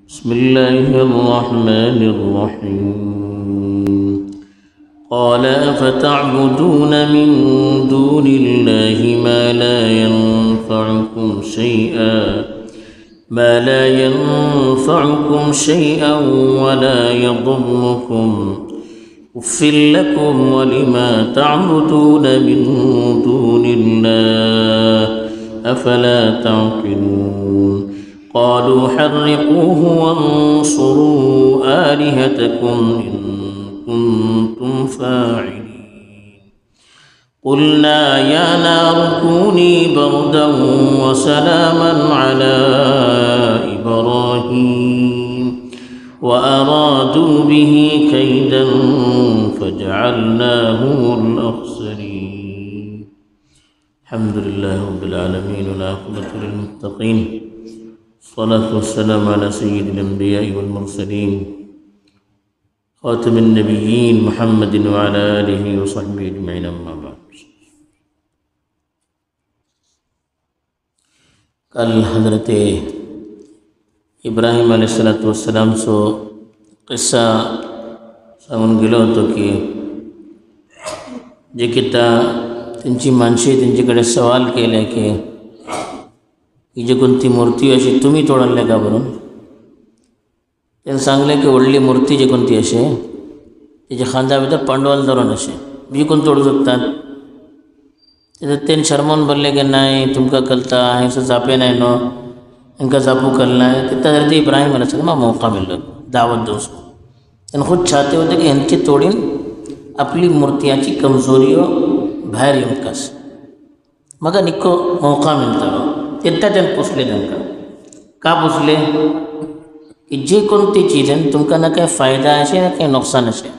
बिस्मिल्लाहिर्रहमानिर्रहीम। क़ाल अफ़तअबुदून मिन दूनिल्लाहि मा ला यंफ़अकुम शैअन व ला यदुर्रुकुम उफ़्फ़िल लकुम व लिमा तअबुदून मिन दूनिल्लाहि अफ़ला तअक़िलून। क़ालू हर्रिक़ूहु वंसुरू आलिहतकुम इन कुन्तुम फ़ाइलीन। क़ुल्ना या नारु कूनी बरदन व सलामन अला इब्राहीम व अरादू बिही कैदन फ़जअलनाहुमुल अख़्सरीन। अल्हम्दुलिल्लाहि रब्बिल आलमीन वल आक़िबतु लिल मुत्तक़ीन। अस्सलातु वस्सलामु अला सय्यिदिल अंबियाइ वल मुरसलीन ख़ातिमिन नबिय्यीन मुहम्मदिन व अला आलिहि व सहबिहि अजमईन, अम्मा बाद। कल हज़रत इब्राहीम अलैहिस्सलातु वस्सलाम सो क़िस्सा सांगून गेलो होतो की जे किता तेंची मानशी तेंचे कडेन सवाल केले की ही जी कोणती मूर्ती अशी तुम्ही तोडले का म्हणून तेणें सांगलें की व्हडली मूर्ती जी कोणती अशें तेच्या खांद्या भितर पांडवल धरून अशें बी कोण तोडू शकतात। तेणें शर्मोन बोल्लें की नाय तुमकां कळटा हांवें असो जापें नाय न्हू, हांकां जापू कळनाय। तेन्ना हज़रत इब्राहीम अलैहिस्सलाम मौका मेळ्ळो दावत दिवचो। तेन्ना खूब चाहते होते की हेंची तोडीन आपली मूर्तियाची कमजोरियो भायर येवंकास म्हाका निक्को मौका मेळटलो। तेन्ना तेणें पुसलें तांकां का पुसलें की जे कोणती चीजेन तुमकां ना कांय फायदा अशें ना कांय नुकसान अशें।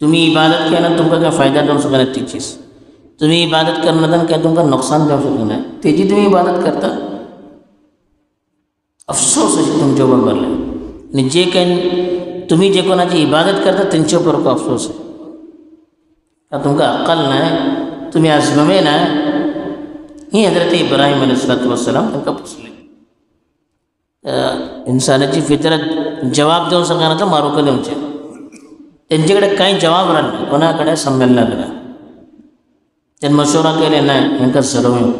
तुमी इबादत केल्यान तुमकां कांय फायदा जावंक शकना ती चीज, तुमी इबादत करनातन कांय तुमकां नुकसान जावंक शकना तेजी तुमी इबादत करता। अफसोस अशें तुमचे बरोबर जालें आनी जे कांय तुमी जे कोणाची इबादत करता तेंचे बरोबर अफसोस आहे। तुमकां अक्कल नाय, तुमी आजगमे नाय। ही हज़रत इब्राहीम अलैहिस्सलातु वस्सलाम तांकां पुसलें। इन्सानाची फितरत जवाब दिवंक शकना तर मारूक दिवचें। तेंचे कडेन कांय जवाब रावना, कोणा कडेन संमेलना कडेन तेणें मशवरा केलें नाय हांकां जलोवं।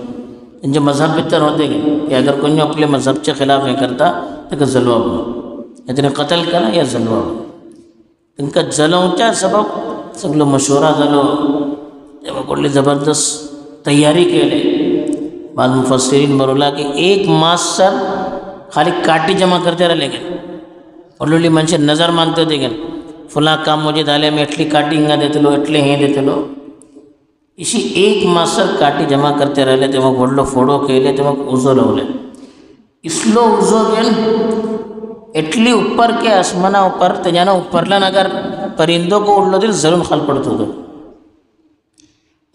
तेंचे मजहब भितर होते की अगर कोणी आपल्या मजहबच्या खिलाफ हें करता ताका जलोवप या तेणें कतल केला या जलोवप। तांकां जलोवच्या सबब सगळो मशवरा जालो, तेव्हा व्हडली जबरदस्त तयारी केली। बाद मुफस्सिरीन बरयला की एक मास सर खाली काटी जमा करते रहे गए। व्हडली मनशां नजर मानते होते गए फुला काम मुझे जालें मैं एटली काटी हिंगा देतलो एटले हें देतलो। इशी एक मास सर काटी जमा करते रहे। तेव्हा व्हडलो फोडो केले, तेव्हा उजो लावले। इसलो उजो घेवन एटली ऊपर के आसमाना ऊपर तेजाना उपरल्यान अगर परिंदों को उडलो तरी जळून खाल पडतो तो।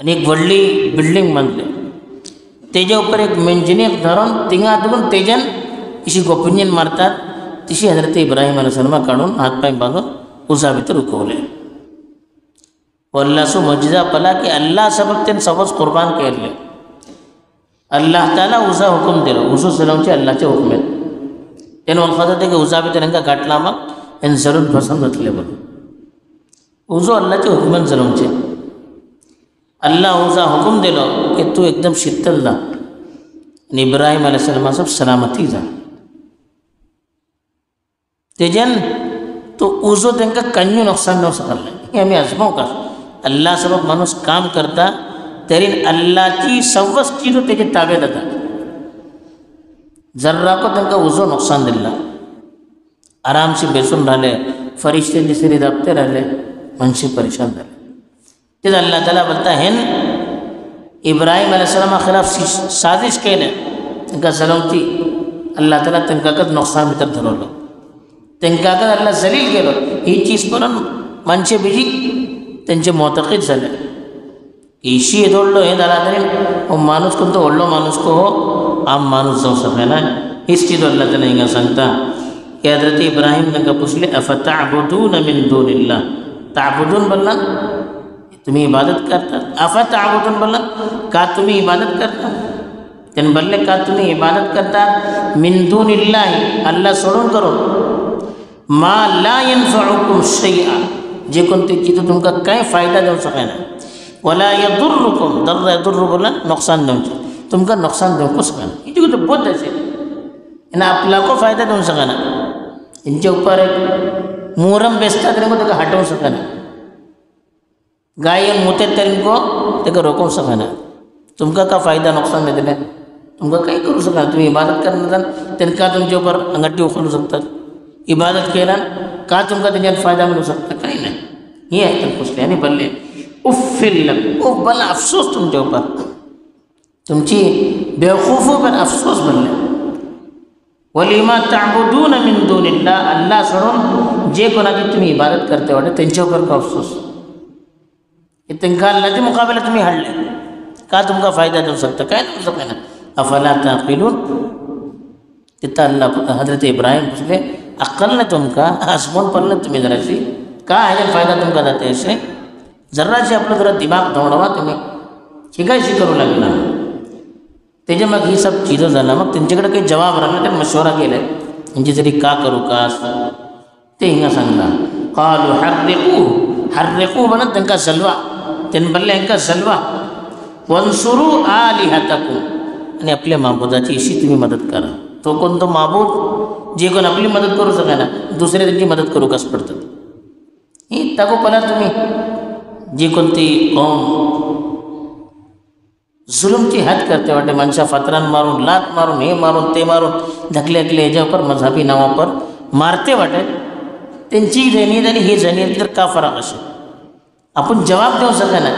आनी एक व्हडली बिल्डिंग बांदली, तेजे ऊपर एक मेंजिनीक धरून तिंगा धरून तेजन इशी गोपुंजीन मारतात तशी हज़रत इब्राहीम अलैहिस्सलाम काढून हात पाय बांधून उजा भितर उखवले। अल्लाह सो मौजिजा पला की अल्लाह सबब तेन सवज कुर्बान केले। अल्लाह ताला उजा हुकुम दिलो, उजो जलोवचे अल्लाहचे हुकमेन। तेन वखत होते की उजा भितर हांकां घातला मग हें जळून भस्म जातले म्हणून। उजो अल्लाहचे हुकमेन जलोवचे। अल्लाह उजा हुकुम दिलो की तू एकदम शीतल जा आनी इब्राहीम अलैहिस्सलाम सब सलामती जा। तेजन तो उजो तांकां कांय नुकसान जावंक शकना। हें आमी आजमावंक आसा। अल्लाह सबब माणूस काम करता तरीन अल्लाहची सव्वस चीजो तेजे ताब्यात जाता। जर्राको तांकां उजो नुकसान दिला। आराम से बेसून राहिले, फरिश्ते दिसरी दाबते राहिले, मनशी परेशान जाले। तेज अल्लाह ताला बोलता हेन इब्राहीम अलैहिस्सलाम खिलाफ साजिश केले तांकां जलोवची। अल्लाह ताला तांकां नुकसान भितर धरवलो, तांकां अल्लाह जलील केलो। ही चीज पळोवन मानशे बेजी तेंचे मोतकीद जाले। इशी येदोडलो हें जाला तरी हो माणूस कोणतो व्हडलो माणूस को हो आम माणूस जावंक शकना। हीच चीज अल्लाह ताला हिंगा सांगता की हज़रत इब्राहीम तांकां पुछले अफतअबुदून मिन दूनिल्लाह। ताबुदून बोलना तुम्ही इबादत करता, अफतअबुदून बोलना का तुम्ही इबादत करता। त्यानं बल्ले का तुम्ही इबादत करता मिन दुनिल्लाही अल्लाह सोडून करून मा ला यनफउकुम शैआ जे कोणते की तुमका काय फायदा देऊ सकायना वला यदुर्रुकुम दर्र यदुर्रु बोला नुकसान देऊ तुमका नुकसान देऊ को सकाना इथे कुछ बहुत ऐसे इन्हें आपला को फायदा देऊ सकाना इनके ऊपर एक मुहर्रम बेचता तेरे को तो हटवू सकाना गाय मुते तेरे को ते रोकू सकाना तुमका का फायदा नुकसान नहीं दिले तुमका काही करू सकाना तुम्ही इबादत करणार त्यांना तुमच्या ऊपर अंगठी उखलू शकतात इबादत केला का तुमका त्याच्यात फायदा मिळू शकता काही नाही हे आहे तर पुसले आणि बोलले उफ्फिल उफ बला अफसोस तुमच्या ऊपर तुमची बेवकूफो पर अफसोस बनले वलिमा ताबुदून मिन दुनिल्लाह अल्लाह सोडून जे कोणाची तुम्ही इबादत करते वाटे त्यांच्या ऊपर का अफसोस त्यांना अल्लाहच्या मुकाबले तुम्ही हडले का तुमका फायदा देऊ शकता काय देऊ शकता ना अफला ताक़िलून तिथं अल्लाह हजरत इब्राहिम पूछले अक्ल ने तुमका आसमान पडलं तुम्ही जराशी का ह्याच्यात फायदा तुमका जाते असे जराशी आपलं जरा दिमाग दौडवा तुम्ही शिकायची करू लागला त्याच्या मग ही सब चीज़ं झाला मग त्यांच्याकडे काही जवाब राहिला ते मशवरा केला म्हणजे जरी का करू का ते हिंगा सांगला कालू हर्रिकू म्हणत त्यांना जलवा त्यांनी बोलले ह्यांका जलवा वंसुरू आलिहतकुम आणि आपल्या माबुदाची अशी तुम्ही मदत करा तो कोणतो माबूद जे कोण आपली मदत करू शका ना दुसरे त्यांची मदत करू कस पडतात ही ताको पला तुम्ही जी कोणती कौम जुलूमची हद करते वाटे माणसा फातरान मारून लात मारून हे मारून ते मारून धकले अकले ह्याच्यावर मजहबी नावापर मारते वाटे त्यांची जैनीत आणि ही जैनीत तर का फरक असे आपण जवाब देऊ शका ना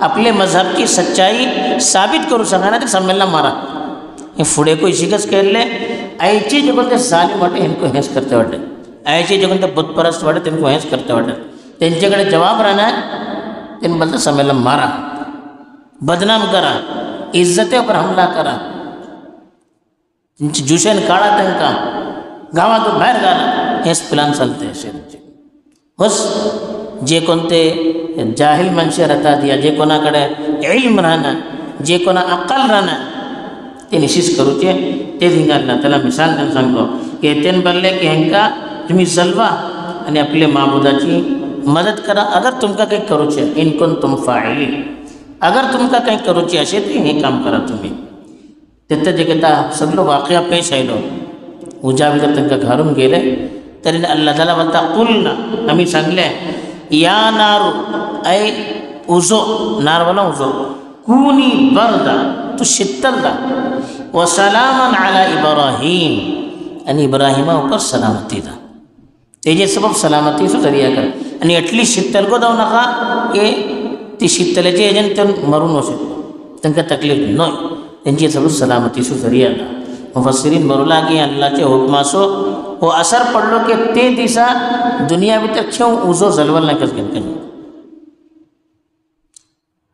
आपले मजहब की सच्चाई साबित करू शका ना ते संमेलना मारा हे पुढे कोई शिकच केले आईचे जे कोणते साली वाटे ह्यांको हेच करते वाटे आईचे जे कोणते बुतपरस्त वाटे त्यांको हेच करते वाटे त्यांच्याकडे जवाब राहणार त्यांनी बोलतं संमेलन मारा बदनाम करा इज्जतेवर हमला करा त्यांची जुशेन काढा त्यांना गावातून बाहेर घाला हेच प्लॅन चालते शेतचे बस जे कोणते जाहिल माणसे राहतात या जे कोणाकडे इल्म राहणार जे कोणा अक्कल राहणार ते निश्चित करूचे ते धिंगाला त्याला मिसाल त्यांना सांगतो की त्यांनी बोलले की ह्यांका तुम्ही जलवा आणि आपल्या माबुदाची मदत करा अगर तुमका काही करूचे इनकोन तुम फाइली अगर तुमका काही करूचे असे ते हे काम करा तुम्ही तिथं जे घेता सगळं वाक्य पेश आयलो उजावी जर त्यांना घालून गेले तरी अल्लाह ताला बोलता कुलना आम्ही सांगले या नारू ऐ उजो नारवाला उजो कूनी बरदा तू शीतलदा व सलामन अला इब्राहिम आणि इब्राहिमा ऊपर सलामती दा तेजे सबब सलामती सो जरिया कर आणि एटली शीतल को दाव नका के ती शीतलेचे एजन मरून वसे त्यांना तकलीफ नाही त्यांची सबब सलामती सो जरिया दा मुफस्सिरीन बोला की अल्लाहचे हुक्मासो वो असर पडलो की ते दिसा दुनिया भीतर क्यों उजो जलवल नाही कस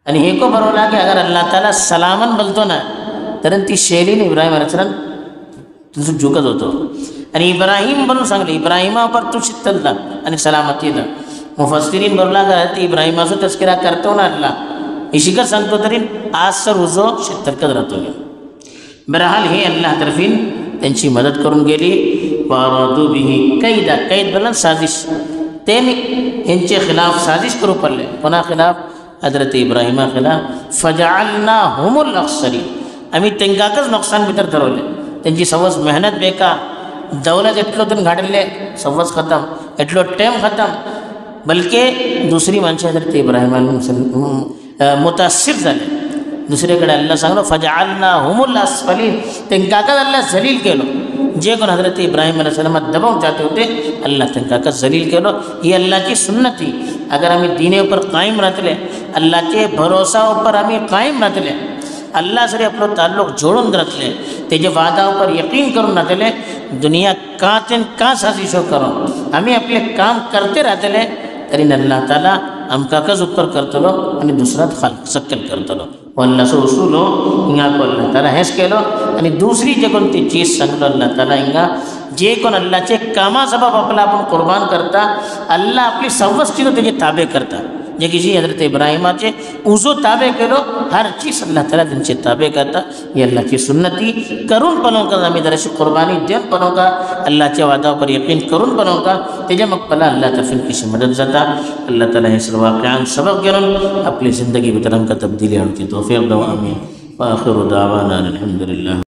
आणि हे को बरोला की अगर अल्लाह ताला सलामन बोलतो ना तर ती शैलीने इब्राहिम अलैहिस्सलाम तुझं झुकत होतो आणि इब्राहिम बनून सांगले इब्राहिमावर तू शीतलदा आणि सलामती दा मुफस्सिरीन बोला का ती इब्राहिमाचो तस्करा करतो ना अल्लाह इशिका सांगतो तरी आज सर उजो शीतलकत राहतो बहरहाल हे अल्लाह तरफीन त्यांची मदत करून गेली वारादू बिही कैदा कैद बोला साजिश त्यांनी यांचे खिलाफ साजिश करू पडले कोणा खिलाफ हजरत इब्राहिमा खिलाफ फजअलनाहुमुल अख्सरीन आम्ही त्यांकाकच नुकसान भितर ठरवले त्यांची सवस मेहनत बेकार दौलत एटलो त्यांनी घाडले सवस खतम एटलो टाइम खतम बल्कि दुसरी माणसे हजरत इब्राहिमा मुतासिर झाले दुसरीकडे अल्लाह सांगलो फजअलनाहुमुल अस्फलीन त्यांकाकच अल्लाह जलील केलो जे कोण हजरत इब्राहिम अलैहिस्सलाम दबाव जाते होते अल्लाह त्यांकाकच जलील केलो ही अल्लाहची सुन्नत थी अगर आम्ही दीने ऊपर कायम राहतले अल्लाहचे भरोसा ऊपर आम्ही कायम राहतले अल्लाह सरी आपलो ताल्लुक जोडून राहतले तेजे वादा ऊपर यकीन करून राहतले दुनिया का तेन का साजिशो करो आम्ही आपले काम करते राहतले तरी अल्लाह ताला आमकाकच उत्तर करतलो आणि दुसरात खाल सक्कल करतलो अल्लाहचो उसूल हो हिंगा को अल्लाह ताला हेच केलो आणि दुसरी जे कोणती चीज सांगलो अल्लाह ताला हिंगा जे कोण अल्लाहचे कामा सबब आपला आपण कुर्बान करता अल्लाह आपली सर्वच चीज त्याचे ताबे करता जे किसी हज़रत इब्राहिमाचे उजो ताबे केलो हर चीज़ अल्लाह ताला त्यांचे ताबे करता ये अल्लाह की सुन्नती करून बनवू का आम्ही जराशी कुर्बानी देऊन बनवू का अल्लाहच्या वादावर यकीन करून बनवू का त्याच्या मग पला अल्लाह तफील किसी मदद जाता अल्लाह ताला हे सर्व वाक़यान सबक घेऊन आपली ज़िंदगी में तरंग का तब्दीली आणखी तौफीक दो आमीन व आखिरु दावाना अल्हम्दुलिल्लाह।